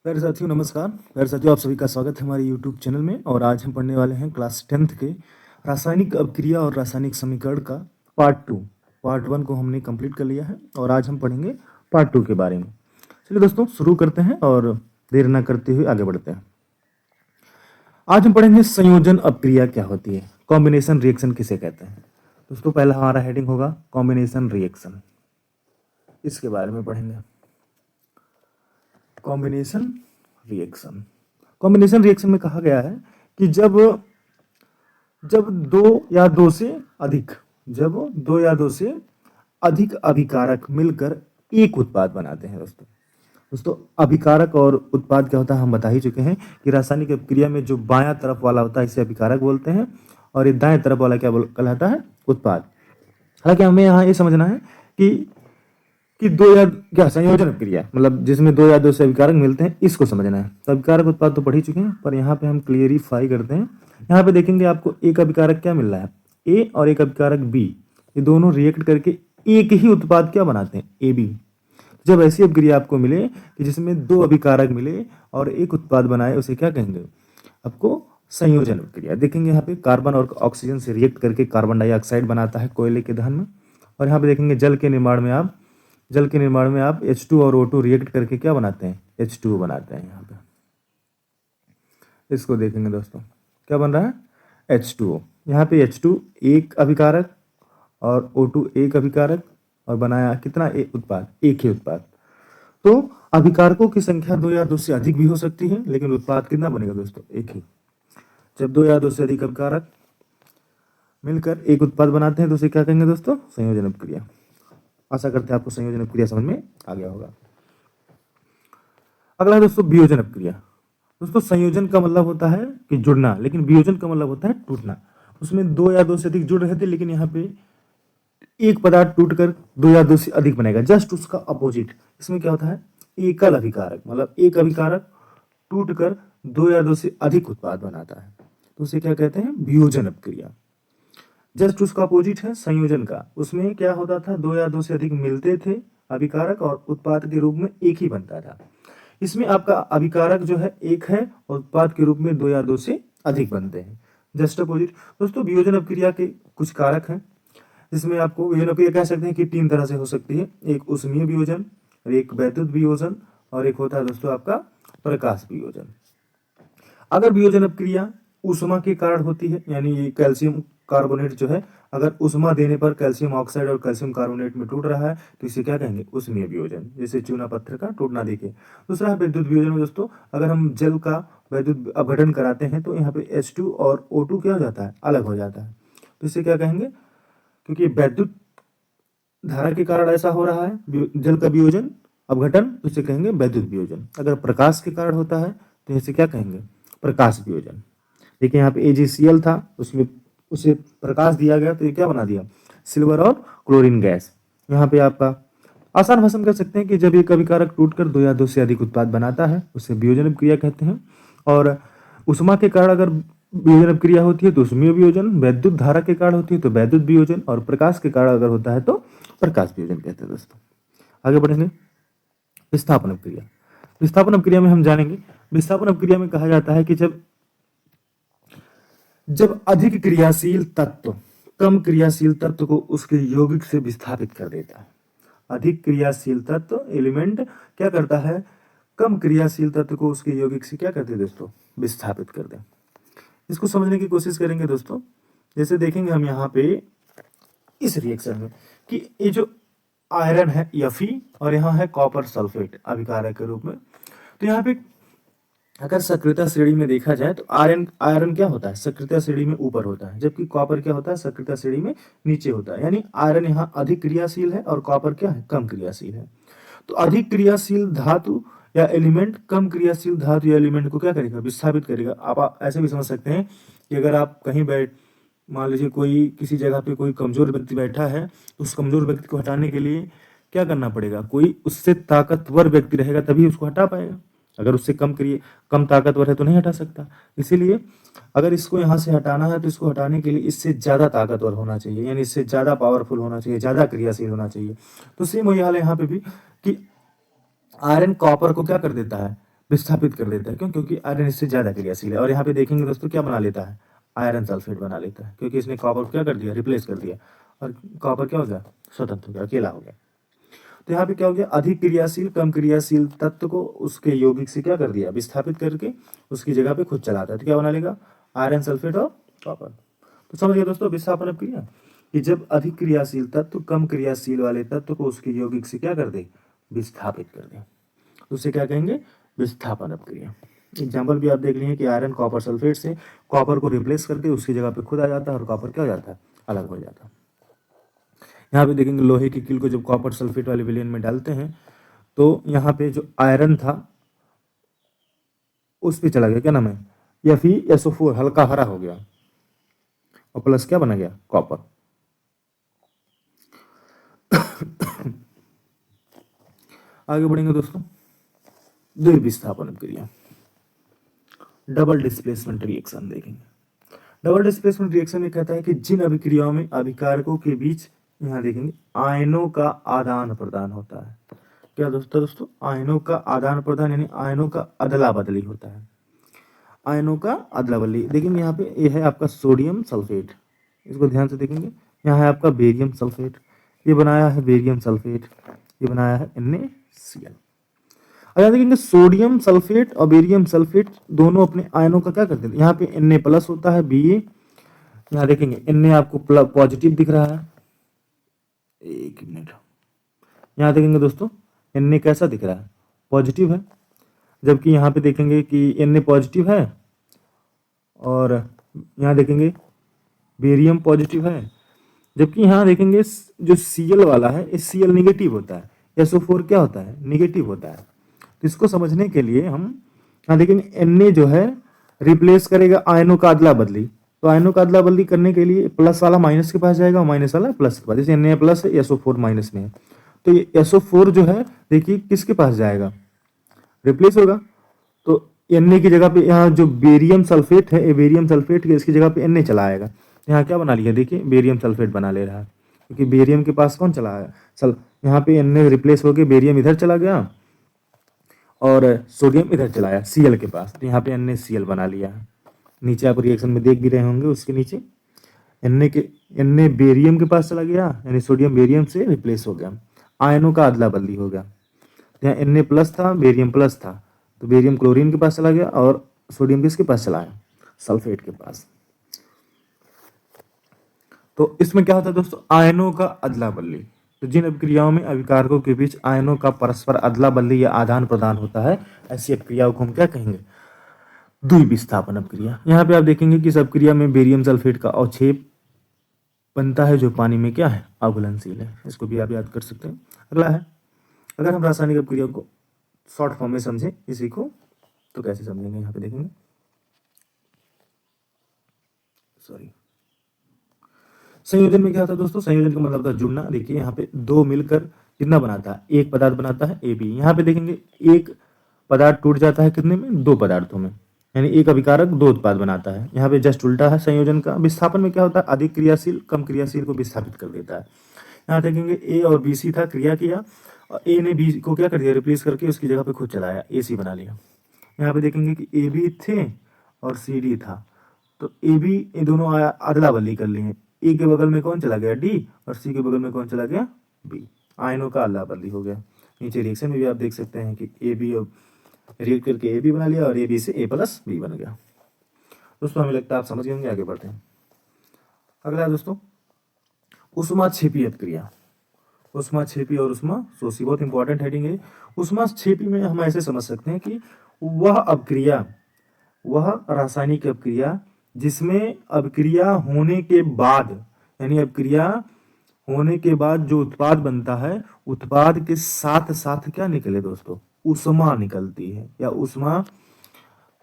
प्यारे साथियों नमस्कार। प्यारे साथियों आप सभी का स्वागत है हमारे यूट्यूब चैनल में। और आज हम पढ़ने वाले हैं क्लास 10th के रासायनिक अभिक्रिया और रासायनिक समीकरण का पार्ट 2। पार्ट 1 को हमने कंप्लीट कर लिया है और आज हम पढ़ेंगे पार्ट 2 के बारे में। चलिए दोस्तों शुरू करते हैं और देर न करते हुए आगे बढ़ते हैं। आज हम पढ़ेंगे संयोजन अभिक्रिया क्या होती है, कॉम्बिनेशन रिएक्शन किसे कहते हैं। दोस्तों पहला हमारा हेडिंग होगा कॉम्बिनेशन रिएक्शन, इसके बारे में पढ़ेंगे। कॉम्बिनेशन रिएक्शन, कॉम्बिनेशन रिएक्शन में कहा गया है कि जब जब दो या दो से अधिक अभिकारक मिलकर एक उत्पाद बनाते हैं। दोस्तों अभिकारक और उत्पाद क्या होता है हम बता ही चुके हैं कि रासायनिक अभिक्रिया में जो बायां तरफ वाला होता है इसे अभिकारक बोलते हैं और ये दाएं तरफ वाला क्या कहलाता है, उत्पाद। हालांकि हमें यहाँ ये समझना है कि दो या क्या संयोजन अभिक्रिया मतलब जिसमें दो या दो से अभिकारक मिलते हैं, इसको समझना है। तो अभिकारक उत्पाद तो पढ़ ही चुके हैं, पर यहाँ पे हम क्लियरिफाई करते हैं। यहाँ पे देखेंगे आपको एक अभिकारक क्या मिल रहा है, ए, और एक अभिकारक बी, ये दोनों रिएक्ट करके एक ही उत्पाद क्या बनाते हैं, ए बी। जब ऐसी अभिक्रिया आपको मिले कि जिसमें दो अभिकारक मिले और एक उत्पाद बनाए, उसे क्या कहेंगे, आपको संयोजन अभिक्रिया। देखेंगे यहाँ पे कार्बन और ऑक्सीजन से रिएक्ट करके कार्बन डाइऑक्साइड बनाता है कोयले के दहन में। और यहाँ पे देखेंगे जल के निर्माण में आप H2 और O2 रिएक्ट करके क्या बनाते हैं, H2O बनाते हैं। यहाँ पे इसको देखेंगे दोस्तों, क्या बन रहा है, H2O। यहाँ पे H2 एक अभिकारक और O2 एक अभिकारक और बनाया कितना, उत्पाद, एक ही उत्पाद। तो अभिकारकों की संख्या दो या दो से अधिक भी हो सकती है, लेकिन उत्पाद कितना बनेगा दोस्तों, एक ही। जब दो या दो से अधिक अभिकारक मिलकर एक उत्पाद बनाते हैं तो उसे क्या कहेंगे दोस्तों, संयोजन अभिक्रिया। आशा करते हैं आपको संयोजन अभिक्रिया समझ में आ गया होगा। अगला है दोस्तों वियोजन अभिक्रिया। दोस्तों संयोजन का मतलब होता है कि जुड़ना, लेकिन वियोजन का मतलब होता है टूटना। उसमें दो या दो से अधिक जुड़ रहे थे, लेकिन यहाँ पे एक पदार्थ टूटकर दो या दो से अधिक बनेगा, जस्ट उसका अपोजिट। इसमें क्या होता है, एकल अभिकारक, मतलब एक अभिकारक टूटकर दो या दो से अधिक उत्पाद बनाता है, तो उसे क्या कहते हैं, वियोजन अभिक्रिया। जस्ट उसका अपोजिट है संयोजन का। उसमें क्या होता था, दो या दो से अधिक मिलते थे अभिकारक और उत्पाद के रूप में एक ही बनता था। इसमें आपका अभिकारक जो है एक है और उत्पाद के रूप में दो या दो से अधिक बनते हैं, जस्ट अपोजिट। दोस्तों वियोजन अभिक्रिया के कुछ कारक हैं, जिसमें आपको वियोजन अभिक्रिया कह सकते हैं कि तीन तरह से हो सकती है, एक ऊष्मीय वियोजन, एक वैद्युत वियोजन और एक होता है दोस्तों आपका प्रकाश वियोजन। अगर वियोजन अभिक्रिया ऊष्मा के कारण होती है, यानी ये कैल्शियम कार्बोनेट जो है अगर ऊष्मा देने पर कैल्शियम ऑक्साइड और कैल्शियम कार्बोनेट में टूट रहा है, तो इसे क्या कहेंगे, ऊष्मीय वियोजन, जैसे चूना पत्थर का टूटना देखे। दूसरा है विद्युत वियोजन में दोस्तों, अगर हम जल का वैद्युत अपघटन कराते हैं तो यहाँ पे H2 और O2 क्या हो जाता है, अलग हो जाता है, तो इसे क्या कहेंगे, क्योंकि वैद्युत धारा के कारण ऐसा हो रहा है जल का वियोजन अपघटन, तो इसे कहेंगे वैद्युत वियोजन। अगर प्रकाश के कारण होता है तो इसे क्या कहेंगे, प्रकाश वियोजन। देखिए यहाँ पे AgCl था, उसमें उसे प्रकाश दिया गया तो ये क्या बना दिया, सिल्वर और क्लोरीन गैस। यहाँ पे आपका आसान भाषा में कह सकते हैं कि जब एक अभिकारक टूटकर दो या दो से अधिक उत्पाद बनाता है उसे वियोजन अभिक्रिया कहते हैं। और ऊष्मा के कारण अगर वियोजन अभिक्रिया होती है तो ऊष्मीय वियोजन, वैद्युत धारा के कारण होती है तो वैद्युत वियोजन, और प्रकाश के कारण अगर होता है तो प्रकाश वियोजन कहते हैं। दोस्तों आगे बढ़ेंगे, विस्थापन अभिक्रिया। विस्थापन अभिक्रिया में हम जानेंगे, विस्थापन अभिक्रिया में कहा जाता है कि जब अधिक क्रियाशील तत्व कम क्रियाशील तत्व को उसके यौगिक से विस्थापित कर देता है। अधिक क्रियाशील तत्व एलिमेंट क्या करता है, कम क्रियाशील तत्व को उसके यौगिक से क्या करते हैं दोस्तों, विस्थापित कर दे। इसको समझने की कोशिश करेंगे दोस्तों। जैसे देखेंगे हम यहाँ पे इस रिएक्शन में कि ये जो आयरन है Fe और यहाँ है कॉपर सल्फेट अभिकारक के रूप में, तो यहाँ पे अगर सक्रियता श्रेणी में देखा जाए तो आयरन क्या होता है, सक्रियता श्रेणी में ऊपर होता है, जबकि कॉपर क्या होता है, सक्रियता श्रेणी में नीचे होता है। यानी आयरन यहाँ अधिक क्रियाशील है और कॉपर क्या है, कम क्रियाशील है। तो अधिक क्रियाशील धातु या एलिमेंट कम क्रियाशील धातु या एलिमेंट को क्या करेगा, विस्थापित करेगा। आप ऐसे भी समझ सकते हैं कि अगर आप कहीं मान लीजिए कोई किसी जगह पे कोई कमजोर व्यक्ति बैठा है, तो उस कमजोर व्यक्ति को हटाने के लिए क्या करना पड़ेगा, कोई उससे ताकतवर व्यक्ति रहेगा तभी उसको हटा पाएगा। अगर उससे कम ताकतवर है तो नहीं हटा सकता। इसीलिए अगर इसको यहाँ से हटाना है तो इसको हटाने के लिए इससे ज्यादा ताकतवर होना चाहिए, यानी इससे ज्यादा पावरफुल होना चाहिए, ज्यादा क्रियाशील होना चाहिए। तो सेम वही हाल है यहाँ पे भी कि आयरन कॉपर को क्या कर देता है, विस्थापित कर देता है। क्यों? क्योंकि आयरन इससे ज़्यादा क्रियाशील है। और यहाँ पे देखेंगे दोस्तों क्या बना लेता है, आयरन सल्फेट बना लेता है, क्योंकि इसने कॉपर को क्या कर दिया, रिप्लेस कर दिया, और कॉपर क्या हो गया, स्वतंत्र हो गया, अकेला हो गया। तो यहाँ पे क्या हो गया, अधिक क्रियाशील कम क्रियाशील तत्व को उसके यौगिक से क्या कर दिया, विस्थापित करके उसकी जगह पे खुद चलाता है। तो क्या बना लेगा, आयरन सल्फेट और कॉपर। तो समझ गए दोस्तों विस्थापन क्रिया, कि जब अधिक क्रियाशील तत्व कम क्रियाशील वाले तत्व को उसके यौगिक से क्या कर दे, विस्थापित कर दे, उसे क्या कहेंगे, विस्थापन अपक्रिया। एग्जाम्पल भी आप देख लिए कि आयरन कॉपर सल्फेट से कॉपर को रिप्लेस करके उसकी जगह पे खुद आ जाता है और कॉपर क्या हो जाता है, अलग हो जाता है। यहाँ पे देखेंगे लोहे की कील को जब कॉपर सल्फेट वाले विलयन में डालते हैं तो यहाँ पे जो आयरन था उस पे चला गया, क्या नाम है, Fe हल्का हरा हो गया, और प्लस क्या बना गया, कॉपर। आगे बढ़ेंगे दोस्तों, द्विविस्थापन क्रिया, डबल डिस्प्लेसमेंट रिएक्शन देखेंगे। डबल डिस्प्लेसमेंट रिएक्शन में कहता है कि जिन अभिक्रियाओं में अभिकारकों के बीच, यहाँ देखेंगे, आयनों का आदान प्रदान होता है। क्या दोस्तों, आयनों का आदान प्रदान यानी आयनों का अदला बदली होता है। आयनों का अदला बदली देखेंगे, यहाँ पे ये है आपका सोडियम सल्फेट, इसको ध्यान से देखेंगे। यहाँ है आपका बेरियम सल्फेट, ये बनाया है बेरियम सल्फेट, ये बनाया है NaCl। अगर देखेंगे सोडियम सल्फेट और बेरियम सल्फेट दोनों अपने आयनों का क्या करते हैं, यहाँ पे Na प्लस होता है Ba, यहाँ देखेंगे Na आपको पॉजिटिव दिख रहा है, एक मिनट, यहाँ देखेंगे दोस्तों Na कैसा दिख रहा है, पॉजिटिव है, जबकि यहाँ पे देखेंगे कि Na पॉजिटिव है और यहाँ देखेंगे बेरियम पॉजिटिव है, जबकि यहाँ देखेंगे जो Cl वाला है इस Cl निगेटिव होता है, SO4 क्या होता है, निगेटिव होता है। तो इसको समझने के लिए हम यहाँ देखेंगे Na जो है रिप्लेस करेगा आयनों का अदला बदली, तो आयनों का अदला बदली करने के लिए प्लस वाला माइनस के पास जाएगा और माइनस वाला प्लस के पास, जैसे Na प्लस है SO4 माइनस में है, तो ये SO4 जो है देखिए किसके पास जाएगा, रिप्लेस होगा। तो Na की जगह पे यहाँ जो बेरियम सल्फेट है, बेरियम सल्फेट के इसकी जगह पे Na चला आएगा, यहाँ क्या बना लिया, देखिए बेरियम सल्फेट बना ले रहा है, क्योंकि बेरियम के पास कौन चला आया, यहाँ पे Na रिप्लेस होके बेरियम इधर चला गया और सोडियम इधर चला आया Cl के पास, तो यहाँ पे NaCl बना लिया है। नीचे आप रिएक्शन में देख भी रहे होंगे, उसके नीचे Na बेरियम के पास चला गया, यानी सोडियम बेरियम से रिप्लेस हो गया, आयनों का अदला बदली हो गया। यहाँ Na प्लस था, बेरियम प्लस था, तो बेरियम क्लोरीन के पास चला गया और सोडियम किसके पास चला आया, सल्फेट के पास। तो इसमें क्या होता है दोस्तों, आयनों का अदला बदली। तो जिन अभिक्रियाओं में अभिकारकों के बीच आयनों का परस्पर अदला बदली या आदान प्रदान होता है, ऐसी अभिक्रियाओं को हम क्या कहेंगे, द्विविस्थापन अभिक्रिया। यहाँ पे आप देखेंगे कि इस अभिक्रिया में बेरियम सल्फेट का अवक्षेप बनता है जो पानी में क्या है, अघुलनशील है, इसको भी आप याद कर सकते हैं। अगला है, अगर हम रासायनिक अभिक्रिया को शॉर्ट फॉर्म में समझें इसी को, तो कैसे समझेंगे, यहाँ पे देखेंगे, सॉरी, संयोजन में क्या होता है दोस्तों, संयोजन का मतलब होता है जुड़ना। देखिए यहाँ पे दो मिलकर कितना बनाता है, एक पदार्थ बनाता है AB। यहाँ पे देखेंगे एक पदार्थ टूट जाता है कितने में, दो पदार्थों में, यानी एक अभिकारक दो उत्पाद बनाता है। यहाँ पे जस्ट उल्टा है संयोजन का। विस्थापन में क्या होता है, अधिक क्रियाशील कम क्रियाशील को विस्थापित कर देता है। यहाँ देखेंगे A और BC था, क्रिया किया और A ने B को क्या कर दिया, रिप्लेस करके उसकी जगह पे खुद चलाया, AC बना लिया। यहाँ पे देखेंगे कि AB थे और CD था, तो AB ये दोनों अदला बदली कर लिए, A के बगल में कौन चला गया, D, और C के बगल में कौन चला गया, B, आयनों का अदला बदली हो गया। नीचे रिएक्शन में भी आप देख सकते हैं कि AB और रिएक्ट करके AB बना लिया और AB से A प्लस B बन गया। दोस्तों हमें लगता है आप समझ गए होंगे, आगे बढ़ते हैं। अगला दोस्तों, ऊष्माक्षेपी अभिक्रिया। ऊष्माक्षेपी और ऊष्माशोषी बहुत इंपॉर्टेंट हेडिंग है। ऊष्माक्षेपी में हम ऐसे समझ सकते हैं कि वह अभिक्रिया, वह रासायनिक अभिक्रिया जिसमें अभिक्रिया होने के बाद, यानी अभिक्रिया होने के बाद जो उत्पाद बनता है, उत्पाद के साथ साथ क्या निकले दोस्तों, ऊष्मा निकलती है या ऊष्मा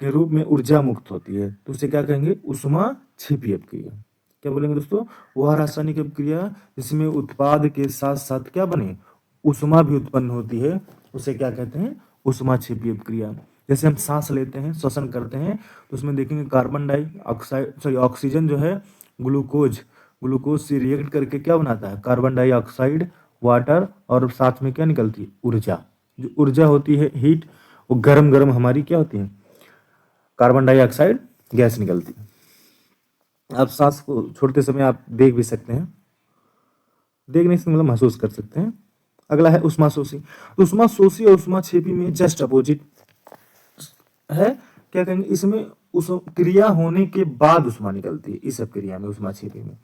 के रूप में ऊर्जा मुक्त होती है, तो उसे क्या कहेंगे, ऊष्माक्षेपी अभिक्रिया। क्या बोलेंगे दोस्तों, वह रासायनिक अभिक्रिया जिसमें उत्पाद के साथ साथ क्या बने, ऊष्मा भी उत्पन्न होती है, उसे क्या कहते हैं, ऊष्माक्षेपी अभिक्रिया। जैसे हम सांस लेते हैं, श्वसन करते हैं, तो उसमें देखेंगे कार्बन डाइऑक्साइड, सॉरी ऑक्सीजन जो है ग्लूकोज से रिएक्ट करके क्या बनाता है, कार्बन डाइऑक्साइड, वाटर, और साथ में क्या निकलती है, ऊर्जा। जो ऊर्जा होती है हीट, वो गरम गरम हमारी क्या होती है, कार्बन डाइऑक्साइड गैस निकलती है। आप सांस को छोड़ते समय आप देख भी सकते हैं, देखने से मतलब महसूस कर सकते हैं। अगला है उष्मा शोषी। तो उष्मा शोषी और उष्मा छेपी में जस्ट अपोजिट है। क्या कहेंगे, इसमें उस क्रिया होने के बाद उष्मा निकलती है, इस सब क्रिया में उष्मा छेपी में।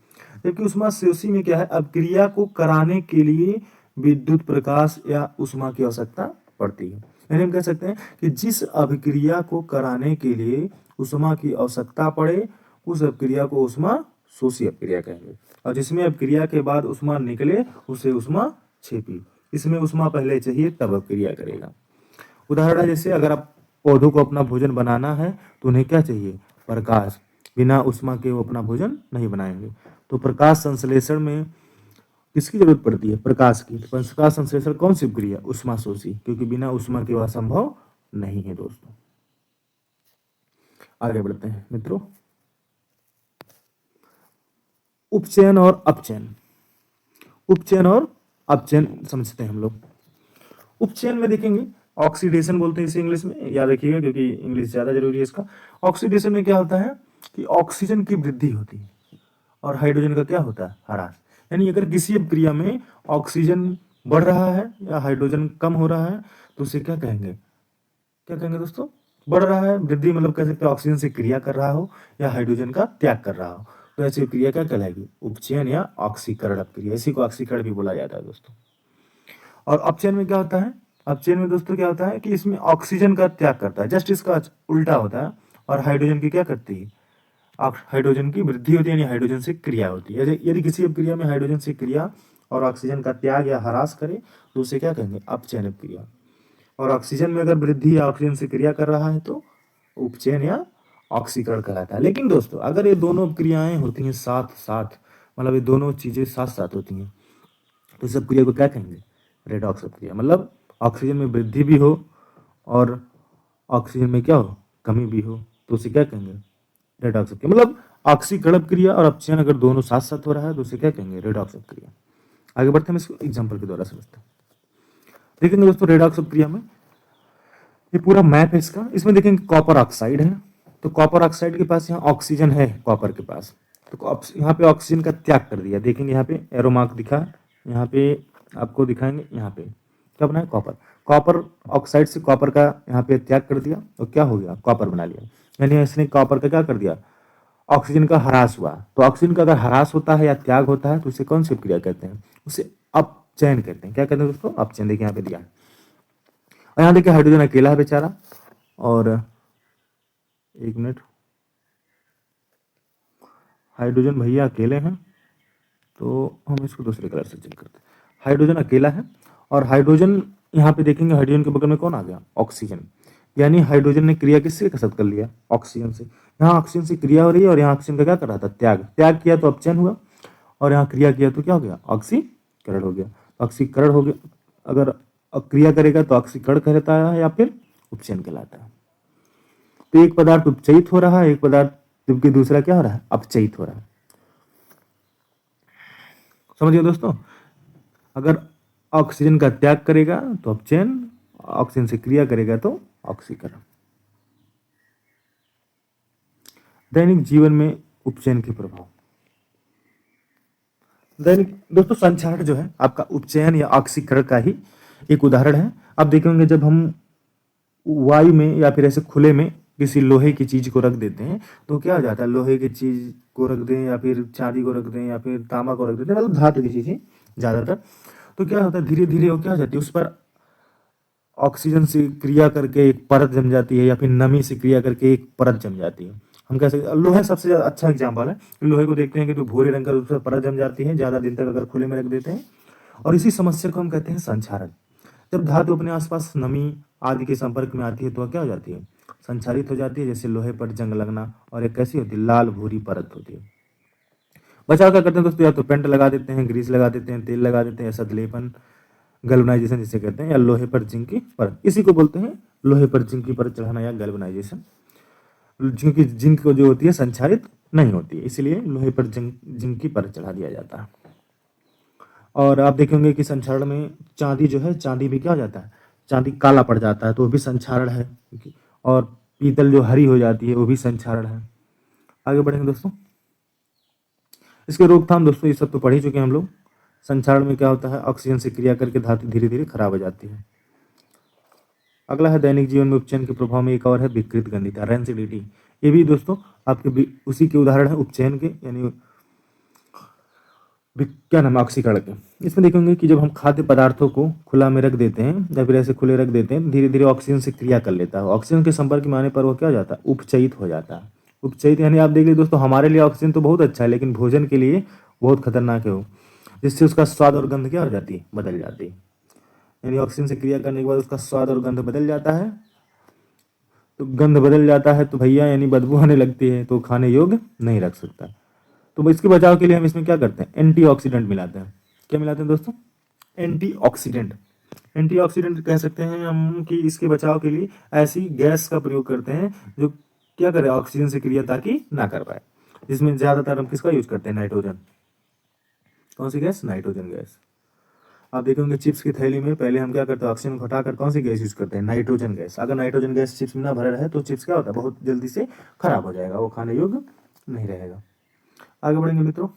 जबकि उष्मा शोषी में क्या है, अब क्रिया को कराने के लिए विद्युत प्रकाश या उष्मा की आवश्यकता पड़ती है। यानी हम कह सकते हैं कि जिस अभिक्रिया को कराने के लिए उष्मा की आवश्यकता पड़े उस अभिक्रिया को उष्मा शोषी अभिक्रिया कहेंगे, और जिसमें अभिक्रिया के बाद उष्मा निकले उसे उष्मा छेपी। इसमें उष्मा पहले चाहिए तब अभिक्रिया करेगा। उदाहरण है, जैसे अगर आप पौधों को अपना भोजन बनाना है तो उन्हें क्या चाहिए, प्रकाश। बिना उष्मा के वो अपना भोजन नहीं बनाएंगे। तो प्रकाश संश्लेषण में किसकी जरूरत पड़ती है, प्रकाश की। तो प्रकाश संश्लेषण कौन सी क्रिया, उष्मा शोषी, क्योंकि बिना उष्मा के वह संभव नहीं है दोस्तों। आगे बढ़ते हैं मित्रों, उपचयन और अपचयन। उपचयन और अपचयन समझते हैं हम लोग। उपचयन में देखेंगे, ऑक्सीडेशन बोलते हैं इसे इंग्लिश में, याद रखिएगा क्योंकि इंग्लिश ज्यादा जरूरी है इसका। ऑक्सीडेशन में क्या होता है कि ऑक्सीजन की वृद्धि होती है और हाइड्रोजन का क्या होता है, ह्रास। यानी अगर किसी क्रिया में ऑक्सीजन बढ़ रहा है या हाइड्रोजन कम हो रहा है तो उसे क्या कहेंगे, क्या कहेंगे दोस्तों, बढ़ रहा है, वृद्धि मतलब कह सकते हैं ऑक्सीजन से क्रिया कर रहा हो या हाइड्रोजन का त्याग कर रहा हो, तो ऐसी क्रिया क्या कहलाएगी, उपचयन या ऑक्सीकरण क्रिया। इसी को ऑक्सीकरण भी बोला जाता है दोस्तों। और अपचयन में क्या होता है, अपचयन में दोस्तों क्या होता है कि इसमें ऑक्सीजन का त्याग करता है, जस्ट इसका उल्टा होता है, और हाइड्रोजन की क्या करती है, हाइड्रोजन की वृद्धि होती है, यानी हाइड्रोजन से क्रिया होती है। यदि किसी क्रिया में हाइड्रोजन से क्रिया और ऑक्सीजन का त्याग या ह्रास करे तो उसे क्या कहेंगे, अपचयन क्रिया। और ऑक्सीजन में अगर वृद्धि या ऑक्सीजन से क्रिया कर रहा है तो उपचयन या ऑक्सीकरण कहलाता है। लेकिन दोस्तों अगर ये दोनों क्रियाएं होती हैं साथ साथ, मतलब ये दोनों चीजें साथ साथ होती हैं, तो इस सब क्रिया को क्या कहेंगे, रेडॉक्स क्रिया। मतलब ऑक्सीजन में वृद्धि भी हो और ऑक्सीजन में क्या हो, कमी भी हो, तो उसे क्या कहेंगे, रेडॉक्स क्रिया। मतलब ऑक्सीकरण क्रिया और अपचयन अगर दोनों साथ साथ हो रहा है तो उसे क्या कहेंगे, रेडॉक्स क्रिया। आगे बढ़ते हैं, इसको एग्जाम्पल के द्वारा समझते हैं। देखेंगे दोस्तों रेडॉक्स क्रिया में ये पूरा मैप है इसका। इसमें देखेंगे कॉपर ऑक्साइड है, तो कॉपर ऑक्साइड के पास यहाँ ऑक्सीजन है कॉपर के पास, तो यहाँ पे ऑक्सीजन का त्याग कर दिया। देखेंगे यहाँ पे एरो मार्क दिखा, यहाँ पे आपको दिखाएंगे, यहाँ पे क्या बनाया, कॉपर। कॉपर ऑक्साइड से कॉपर का यहाँ पे त्याग कर दिया तो क्या हो गया, कॉपर बना लिया। यानी इसने कॉपर का क्या कर दिया, ऑक्सीजन का ह्रास हुआ। तो ऑक्सीजन का अगर ह्रास होता है या त्याग होता है तो उसे कौन सी क्रिया कहते हैं, उसे अपचयन कहते हैं। क्या कहते हैं दोस्तों, अपचयन। देखिए यहाँ पे दिया है, और यहाँ देखिए हाइड्रोजन अकेला है बेचारा, और एक मिनट, हाइड्रोजन भैया अकेले हैं, तो हम इसको दूसरे कलर से चेक करते हैं। हाइड्रोजन अकेला है, और हाइड्रोजन यहाँ पे देखेंगे हाइड्रोजन के बगल में कौन आ गया, ऑक्सीजन। यानी हाइड्रोजन ने क्रिया किससे साथ कर लिया, ऑक्सीजन से। यहाँ ऑक्सीजन से क्रिया हो रही है और यहाँ ऑक्सीजन का क्या कर रहा था, त्याग। त्याग किया तो अपचयन हुआ, और यहाँ क्रिया किया तो क्या हो गया, ऑक्सीकरण हो गया। ऑक्सीकरण हो गया, अगर क्रिया करेगा तो ऑक्सीकरण कहलाता है या फिर उपचयन कहलाता है। तो एक पदार्थ उपचयित हो रहा है, एक पदार्थ, जबकि दूसरा क्या हो रहा है, अपचयित हो रहा है। समझिए दोस्तों, अगर ऑक्सीजन का त्याग करेगा तो अपचयन, ऑक्सीजन से क्रिया करेगा तो ऑक्सीकरण। दैनिक जीवन में उपचयन के प्रभाव। दैनिक दोस्तों संक्षारण जो है आपका उपचयन या ऑक्सीकरण का ही एक उदाहरण है। आप देखेंगे जब हम वायु में या फिर ऐसे खुले में किसी लोहे की चीज को रख देते हैं तो क्या हो जाता है, लोहे की चीज को रख दें या फिर चांदी को रख दें या फिर तांबा को रख देते हैं, मतलब धातु की चीजें ज्यादातर, तो क्या होता है धीरे धीरे वो क्या हो जाती है, उस पर ऑक्सीजन से क्रिया करके एक परत जम जाती है या फिर नमी से क्रिया करके एक परत जम जाती है। हम कह सकते हैं लोहा सबसे ज्यादा अच्छा एग्जाम्पल है। लोहे को देखते हैं कि तो भूरे रंग का उस पर परत जम जाती है ज्यादा दिन तक अगर खुले में रख देते हैं, और इसी समस्या को हम कहते हैं संक्षारण। जब धातु अपने आसपास नमी आदि के संपर्क में आती है तो क्या हो जाती है, संक्षारित हो जाती है। जैसे लोहे पर जंग लगना, और एक कैसी होती है, लाल भूरी परत होती है। बचाव क्या करते हैं दोस्तों, या तो पेंट लगा देते हैं, ग्रीस लगा देते हैं, तेल लगा देते हैं, सतलेपन, गैल्वेनाइजेशन जिसे कहते हैं, या लोहे पर जिंक की परत, इसी को बोलते हैं लोहे पर जिंक की परत चढ़ाना या गैल्वेनाइजेशन। क्योंकि जिंक को जो होती है संक्षारित नहीं होती है, इसलिए लोहे पर जिंक की परत चढ़ा दिया जाता है। और आप देखेंगे कि संक्षारण में चांदी जो है, चांदी भी क्या हो जाता है, चांदी काला पड़ जाता है तो वो भी संक्षारण है, और पीतल जो हरी हो जाती है वो भी संक्षारण है। आगे बढ़ेंगे दोस्तों। इसके रोकथाम दोस्तों ये सब तो पढ़ ही चुके हैं हम लोग। संक्षारण में क्या होता है, ऑक्सीजन से क्रिया करके धातु धीरे धीरे खराब हो जाती है। अगला है दैनिक जीवन में उपचयन के प्रभाव में एक और है विकृत गंधिता, रेंसिडिटी। ये भी दोस्तों आपके उसी के उदाहरण है उपचयन के, यानी क्या नाम है, ऑक्सीकरण के। इसमें देखेंगे कि जब हम खाद्य पदार्थों को खुला में रख देते हैं या फिर ऐसे खुले रख देते हैं, धीरे धीरे ऑक्सीजन से क्रिया कर लेता है। ऑक्सीजन के संपर्क में आने पर वो क्या हो जाता है, उपचयित हो जाता है। उपचयित यानी आप देख लीजिए दोस्तों, हमारे लिए ऑक्सीजन तो बहुत अच्छा है, लेकिन भोजन के लिए बहुत खतरनाक है वो, जिससे उसका स्वाद और गंध क्या हो जाती है, बदल जाती है। यानी ऑक्सीजन से क्रिया करने के बाद उसका स्वाद और गंध बदल जाता है। तो गंध बदल जाता है तो भैया यानी बदबू आने लगती है, तो खाने योग्य नहीं रख सकता। तो इसके बचाव के लिए हम इसमें क्या करते हैं, एंटीऑक्सीडेंट मिलाते हैं। क्या मिलाते हैं दोस्तों, एंटीऑक्सीडेंट। एंटीऑक्सीडेंट कह सकते हैं हम कि इसके बचाव के लिए ऐसी गैस का प्रयोग करते हैं जो क्या करे, ऑक्सीजन से क्रिया ताकि ना कर पाए। जिसमें ज्यादातर हम किसका यूज करते हैं, नाइट्रोजन। कौन सी गैस, नाइट्रोजन गैस। आप देखेंगे चिप्स की थैली में पहले हम क्या करते हैं, ऑक्सीजन घटाकर कौन सी गैस यूज करते हैं, नाइट्रोजन गैस। अगर नाइट्रोजन गैस चिप्स में ना भरा रहे तो चिप्स क्या होता है, बहुत जल्दी से खराब हो जाएगा, वो खाने योग्य नहीं रहेगा। आगे बढ़ेंगे मित्रों।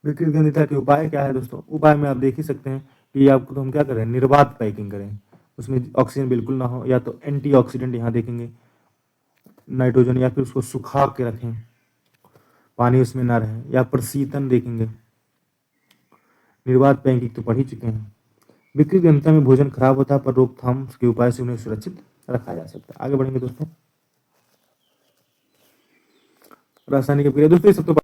विकृत गंधिता के उपाय क्या है दोस्तों। उपाय में आप देख ही सकते हैं कि आपको तो हम क्या करें, निर्वात पैकिंग करें, उसमें ऑक्सीजन बिल्कुल ना हो, या तो एंटीऑक्सीडेंट यहाँ देखेंगे नाइट्रोजन, या फिर उसको सुखा के रखें, पानी उसमें ना रहे, या प्रशीतन देखेंगे। निर्वात पैकिंग तो पढ़ ही चुके हैं। विकृत गंधिता में भोजन खराब होता है, पर रोकथाम के उपाय से उन्हें सुरक्षित रखा जा सकता है। आगे बढ़ेंगे दोस्तों। रासायनिक क्रिया दोस्तों ये सब तो